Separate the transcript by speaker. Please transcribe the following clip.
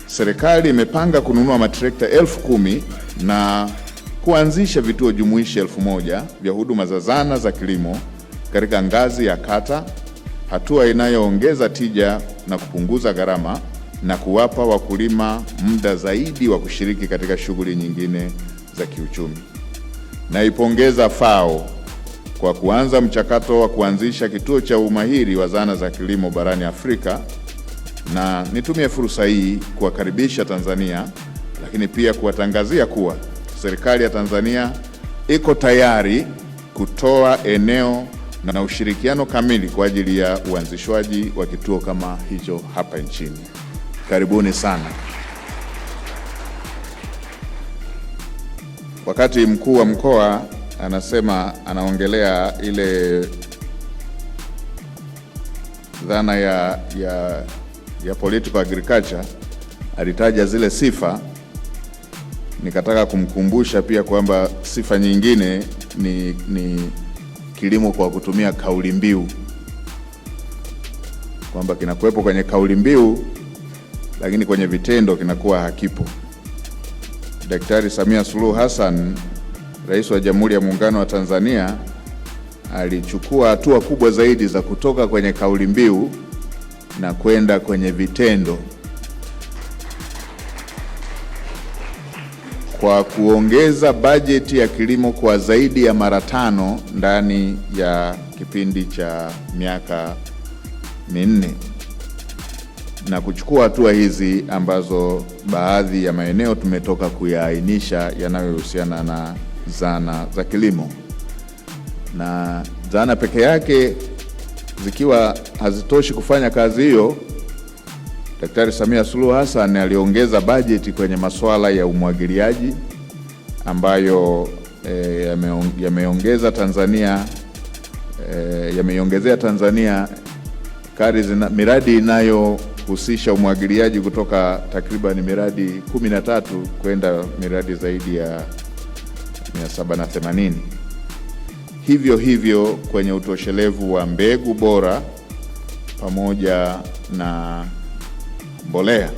Speaker 1: Serikali imepanga kununua matrekta 10,000 na kuanzisha vituo jumuishi 1,000 vya huduma za zana za kilimo katika ngazi ya kata, hatua inayoongeza tija na kupunguza gharama na kuwapa wakulima muda zaidi wa kushiriki katika shughuli nyingine za kiuchumi. Naipongeza FAO kwa kuanza mchakato wa kuanzisha kituo cha umahiri wa zana za kilimo barani Afrika, na nitumie fursa hii kuwakaribisha Tanzania, lakini pia kuwatangazia kuwa serikali ya Tanzania iko tayari kutoa eneo na ushirikiano kamili kwa ajili ya uanzishwaji wa kituo kama hicho hapa nchini. Karibuni sana. Wakati mkuu wa mkoa anaongelea ile dhana ya political agriculture, alitaja zile sifa. Nikataka kumkumbusha pia kwamba sifa nyingine ni kilimo kwa kutumia kauli mbiu, kwamba kinakuwepo kwenye kauli mbiu lakini kwenye vitendo kinakuwa hakipo. Daktari Samia Suluhu Hassan, Rais wa Jamhuri ya Muungano wa Tanzania, alichukua hatua kubwa zaidi za kutoka kwenye kauli mbiu na kwenda kwenye vitendo kwa kuongeza bajeti ya kilimo kwa zaidi ya mara 5 ndani ya kipindi cha miaka 4, na kuchukua hatua hizi ambazo baadhi ya maeneo tumetoka kuyaainisha yanayohusiana na zana za kilimo. Na zana peke yake zikiwa hazitoshi kufanya kazi hiyo, Daktari Samia Suluhu Hassan aliongeza bajeti kwenye masuala ya umwagiliaji ambayo yameiongezea Tanzania miradi inayohusisha umwagiliaji kutoka takriban miradi 13 kwenda miradi zaidi ya 780. Hivyo kwenye utoshelevu wa mbegu bora pamoja na mbolea.